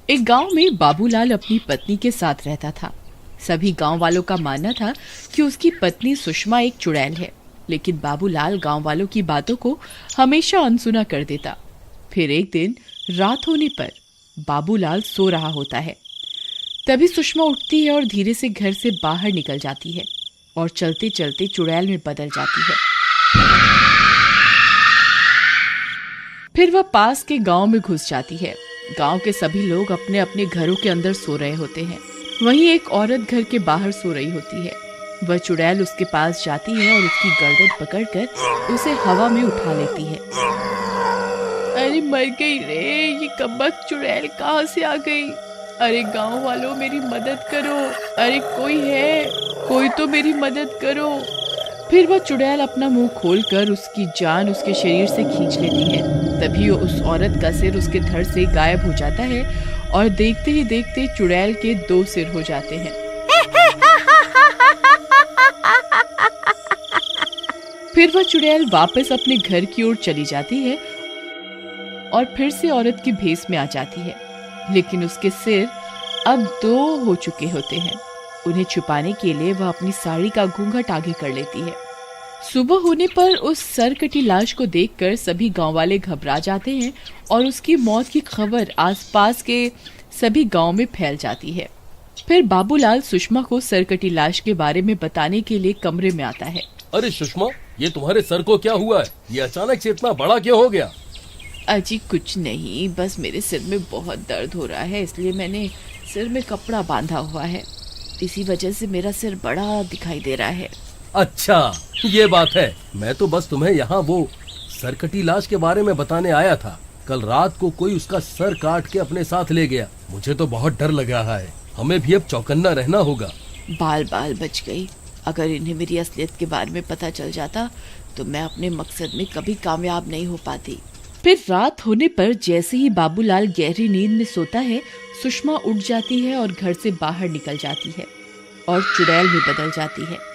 एक गांव में बाबूलाल अपनी पत्नी के साथ रहता था। सभी गांव वालों का मानना था कि उसकी पत्नी सुषमा एक चुड़ैल है, लेकिन बाबूलाल गांव वालों की बातों को हमेशा अनसुना कर देता। फिर एक दिन रात होने पर बाबूलाल सो रहा होता है। तभी सुषमा उठती है और धीरे से घर से बाहर निकल जाती है और चलते चलते चुड़ैल में बदल जाती है। फिर वह पास के गांव में घुस जाती है। गांव के सभी लोग अपने अपने घरों के अंदर सो रहे होते हैं। वहीं एक औरत घर के बाहर सो रही होती है। वह चुड़ैल उसके पास जाती है और उसकी गर्दन पकड़कर उसे हवा में उठा लेती है। अरे मर गई रे, ये कब्बक चुड़ैल कहाँ से आ गई? अरे गांव वालों मेरी मदद करो, अरे कोई है, कोई तो मेरी मदद करो। फिर वह चुड़ैल अपना मुंह खोलकर उसकी जान उसके शरीर से खींच लेती है। तभी उस औरत का सिर उसके धड़ से गायब हो जाता है और देखते ही देखते चुड़ैल के 2 सिर हो जाते हैं। फिर वह चुड़ैल वापस अपने घर की ओर चली जाती है और फिर से औरत की भेस में आ जाती है, लेकिन उसके सिर अब 2 हो चुके होते हैं। उन्हें छुपाने के लिए वह अपनी साड़ी का घूंघट आगे कर लेती है। सुबह होने पर उस सरकटी लाश को देखकर सभी गांव वाले घबरा जाते हैं और उसकी मौत की खबर आसपास के सभी गांव में फैल जाती है। फिर बाबूलाल सुषमा को सरकटी लाश के बारे में बताने के लिए कमरे में आता है। अरे सुषमा, ये तुम्हारे सर को क्या हुआ है? ये अचानक से इतना बड़ा क्यों हो गया? अजी कुछ नहीं, बस मेरे सिर में बहुत दर्द हो रहा है, इसलिए मैंने सिर में कपड़ा बांधा हुआ है। इसी वजह से मेरा सिर बड़ा दिखाई दे रहा है। अच्छा, ये बात है। मैं तो बस तुम्हें यहाँ वो सरकटी लाश के बारे में बताने आया था। कल रात को कोई उसका सर काट के अपने साथ ले गया। मुझे तो बहुत डर लग रहा है। हमें भी अब चौकन्ना रहना होगा। बाल बाल बच गई। अगर इन्हें मेरी असलियत के बारे में पता चल जाता तो मैं अपने मकसद में कभी कामयाब नहीं हो पाती। फिर रात होने पर जैसे ही बाबूलाल गहरी नींद में सोता है, सुषमा उठ जाती है और घर से बाहर निकल जाती है और चुड़ैल में बदल जाती है।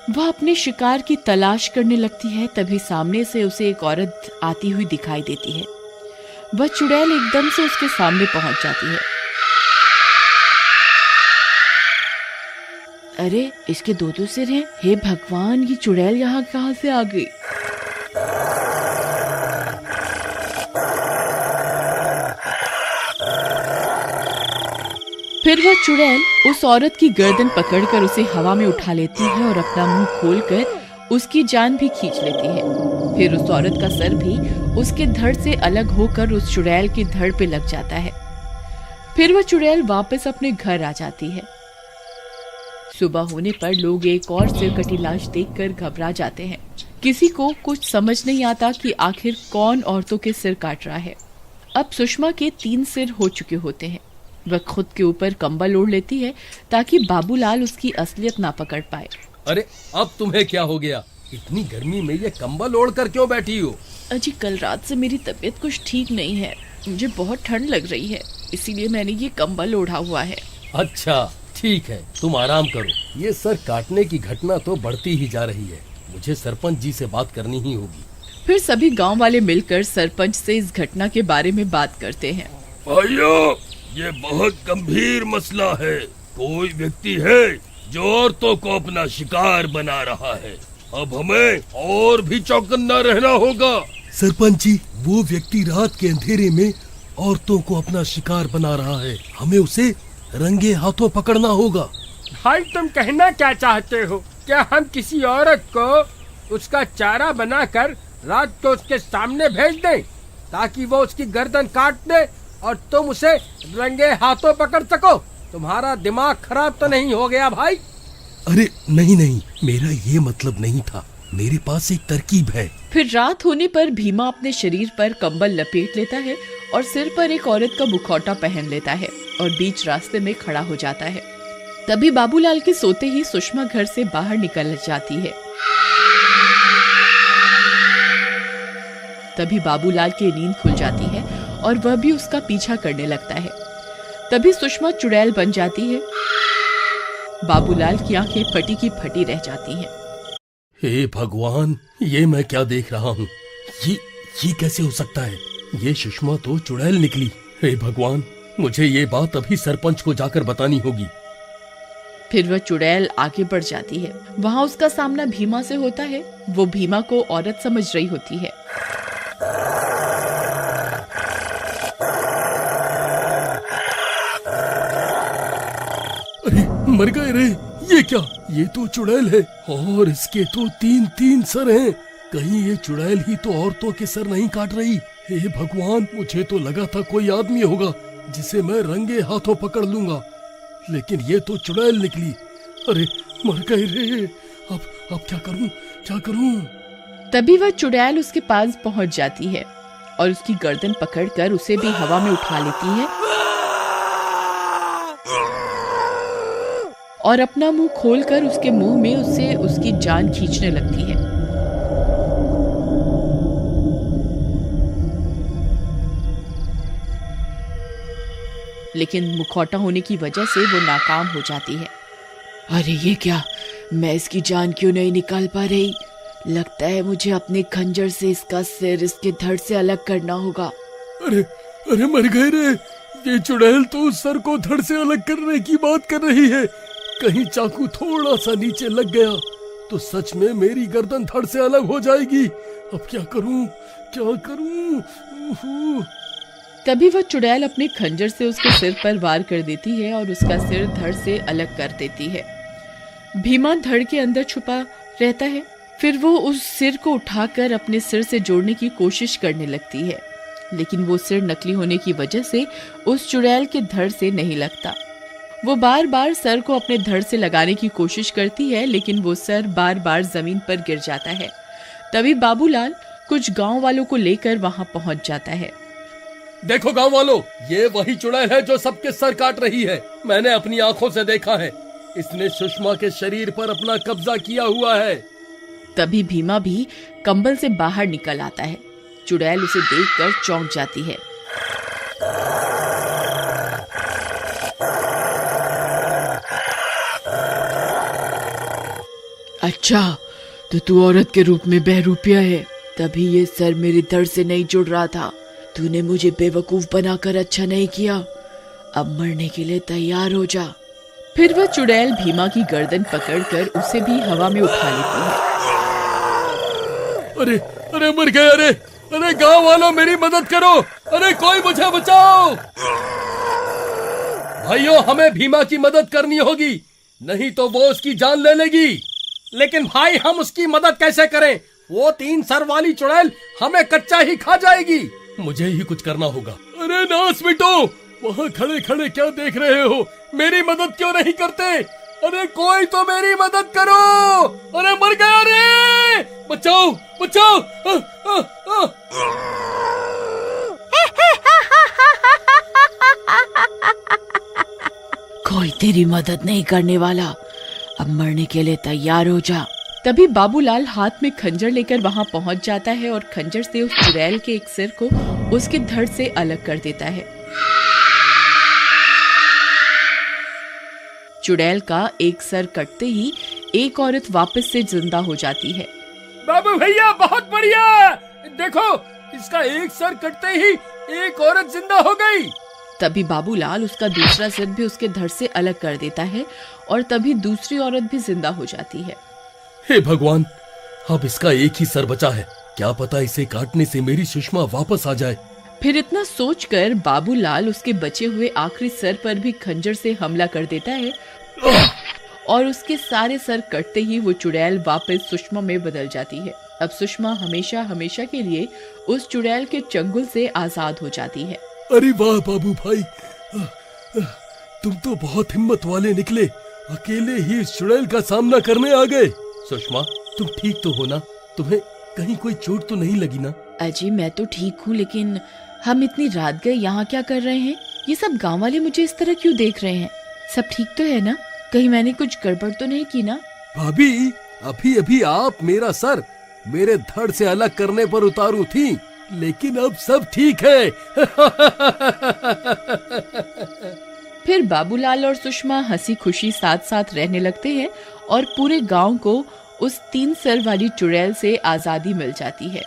वह अपने शिकार की तलाश करने लगती है। तभी सामने से उसे एक औरत आती हुई दिखाई देती है। वह चुड़ैल एकदम से उसके सामने पहुंच जाती है। अरे इसके 2 सिर हैं। हे भगवान, ये चुड़ैल यहाँ कहाँ से आ गई? फिर वह चुड़ैल उस औरत की गर्दन पकड़कर उसे हवा में उठा लेती है और अपना मुंह खोलकर उसकी जान भी खींच लेती है। फिर उस औरत का सर भी उसके धड़ से अलग होकर उस चुड़ैल की धड़ पे लग जाता है। फिर वह चुड़ैल वापस अपने घर आ जाती है। सुबह होने पर लोग एक और सिरकटी लाश देखकर घबरा जाते हैं। किसी को कुछ समझ नहीं आता कि आखिर कौन औरतों के सिर काट रहा है। अब सुषमा के 3 सिर हो चुके होते हैं। वह खुद के ऊपर कंबल ओढ़ लेती है ताकि बाबूलाल उसकी असलियत ना पकड़ पाए। अरे अब तुम्हें क्या हो गया? इतनी गर्मी में ये कंबल ओढ़ कर क्यों बैठी हो? अजी कल रात से मेरी तबीयत कुछ ठीक नहीं है। मुझे बहुत ठंड लग रही है, इसीलिए मैंने ये कंबल ओढ़ा हुआ है। अच्छा ठीक है, तुम आराम करो। ये सर काटने की घटना तो बढ़ती ही जा रही है। मुझे सरपंच जी से बात करनी ही होगी। फिर सभी गांव वाले मिलकर सरपंच से इस घटना के बारे में बात करते हैं। भाइयों, ये बहुत गंभीर मसला है। कोई व्यक्ति है जो औरतों को अपना शिकार बना रहा है। अब हमें और भी चौकन्ना रहना होगा। सरपंच जी, वो व्यक्ति रात के अंधेरे में औरतों को अपना शिकार बना रहा है। हमें उसे रंगे हाथों पकड़ना होगा। भाई तुम कहना क्या चाहते हो? क्या हम किसी औरत को उसका चारा बनाकर रात को उसके सामने भेज दें ताकि वो उसकी गर्दन काट दे और तुम उसे रंगे हाथों पकड़ सको? तुम्हारा दिमाग खराब तो नहीं हो गया भाई? अरे नहीं नहीं, मेरा ये मतलब नहीं था। मेरे पास एक तरकीब है। फिर रात होने पर भीमा अपने शरीर पर कंबल लपेट लेता है और सिर पर एक औरत का मुखौटा पहन लेता है और बीच रास्ते में खड़ा हो जाता है। तभी बाबूलाल के सोते ही सुषमा घर से बाहर निकल जाती है। तभी बाबूलाल की नींद खुल जाती है और वह भी उसका पीछा करने लगता है। तभी सुषमा चुड़ैल बन जाती है। बाबूलाल की आंखें फटी की फटी रह जाती हैं। हे भगवान, ये मैं क्या देख रहा हूँ? ये कैसे हो सकता है? ये सुषमा तो चुड़ैल निकली। हे भगवान, मुझे ये बात अभी सरपंच को जाकर बतानी होगी। फिर वह चुड़ैल आगे बढ़ जाती है। वहाँ उसका सामना भीमा से होता है। वो भीमा को औरत समझ रही होती है। अरे मर गए रे, ये क्या? ये तो चुड़ैल है और इसके तो 3-3 सर हैं। कहीं ये चुड़ैल ही तो औरतों के सर नहीं काट रही? हे भगवान, मुझे तो लगा था कोई आदमी होगा जिसे मैं रंगे हाथों पकड़ लूंगा, लेकिन ये तो चुड़ैल निकली। अरे मर गए रे, अब क्या करूं? तभी वह चुड़ैल उसके पास पहुंच जाती है और उसकी गर्दन पकड़कर उसे भी हवा में उठा लेती है और अपना मुंह खोलकर उसके मुंह में उससे उसकी जान खींचने लगती है। लेकिन मुखौटा होने की वजह से वो नाकाम हो जाती है। अरे ये क्या? मैं इसकी जान क्यों नहीं निकाल पा रही? लगता है मुझे अपने खंजर से इसका सिर इसके धड़ से अलग करना होगा। अरे मर गए रे, ये चुड़ैल तो उस सर को धड़ से अलग करने की बात कर रही है। कहीं चाकू थोड़ा सा नीचे लग गया तो सच में मेरी गर्दन धड़ से अलग हो जाएगी। अब क्या करूं? तभी वह चुड़ैल अपने खंजर से उसके सिर पर वार कर देती है और उसका सिर धड़ से अलग कर देती है। भीमा धड़ के अंदर छुपा रहता है। फिर वो उस सिर को उठाकर अपने सिर से जोड़ने की कोशिश करने लगती है, लेकिन वो सिर नकली होने की वजह से उस चुड़ैल के धड़ से नहीं लगता। वो बार बार सर को अपने धड़ से लगाने की कोशिश करती है, लेकिन वो सर बार बार जमीन पर गिर जाता है। तभी बाबूलाल कुछ गांव वालों को लेकर वहां पहुंच जाता है। देखो गांव वालों, ये वही चुड़ैल है जो सबके सर काट रही है। मैंने अपनी आंखों से देखा है। इसने सुषमा के शरीर पर अपना कब्जा किया हुआ है। तभी भीमा भी कंबल से बाहर निकल आता है। चुड़ैल उसे देखकर चौंक जाती है। अच्छा, तो तू औरत के रूप में बहरूपिया है, तभी ये सर मेरे धड़ से नहीं जुड़ रहा था। तूने मुझे बेवकूफ बनाकर अच्छा नहीं किया। अब मरने के लिए तैयार हो जा। फिर वह चुड़ैल भीमा की गर्दन पकड़कर उसे भी हवा में उठा लेती है। अरे मर गए। अरे गांव वालों, मेरी मदद करो। अरे कोई मुझे बचाओ। भाइयों, हमें भीमा की मदद करनी होगी, नहीं तो वो उसकी जान ले लेगी। लेकिन भाई, हम उसकी मदद कैसे करें? वो 3 सर वाली चुड़ैल हमें कच्चा ही खा जाएगी। मुझे ही कुछ करना होगा। अरे नास मिटो, वहाँ खड़े खड़े क्या देख रहे हो? मेरी मदद क्यों नहीं करते? अरे कोई तो मेरी मदद करो। अरे मर गया रे, बचाओ। कोई तेरी मदद नहीं करने वाला। अब मरने के लिए तैयार हो जा। तभी बाबूलाल हाथ में खंजर लेकर वहां पहुंच जाता है और खंजर से उस चुड़ैल के एक सिर को उसके धड़ से अलग कर देता है। चुड़ैल का एक सर कटते ही एक औरत वापस से जिंदा हो जाती है। बाबू भैया, बहुत बढ़िया। देखो, इसका एक सर कटते ही एक औरत जिंदा हो गई। तभी बाबूलाल उसका दूसरा सिर भी उसके धड़ से अलग कर देता है और तभी दूसरी औरत भी जिंदा हो जाती है। हे भगवान, अब इसका एक ही सर बचा है। क्या पता इसे काटने से मेरी सुषमा वापस आ जाए। फिर इतना सोचकर बाबूलाल उसके बचे हुए आखिरी सर पर भी खंजर से हमला कर देता है और उसके सारे सर कटते ही वो चुड़ैल वापस सुषमा में बदल जाती है। अब सुषमा हमेशा हमेशा के लिए उस चुड़ैल के चंगुल से आजाद हो जाती है। अरे वाह बाबू भाई, तुम तो बहुत हिम्मत वाले निकले। अकेले ही इस चुड़ैल का सामना करने आ गए। सुषमा, तुम ठीक तो हो ना? तुम्हें कहीं कोई चोट तो नहीं लगी ना? अजी, मैं तो ठीक हूँ, लेकिन हम इतनी रात गए यहाँ क्या कर रहे हैं? ये सब गांव वाले मुझे इस तरह क्यों देख रहे हैं? सब ठीक तो है ना? कहीं मैंने कुछ गड़बड़ तो नहीं की ना? भाभी, अभी अभी आप मेरा सर मेरे धड़ से अलग करने पर उतारू थी, लेकिन अब सब ठीक है। फिर बाबूलाल और सुषमा हंसी खुशी साथ साथ रहने लगते हैं और पूरे गांव को उस 3 सर वाली चुड़ैल से आजादी मिल जाती है।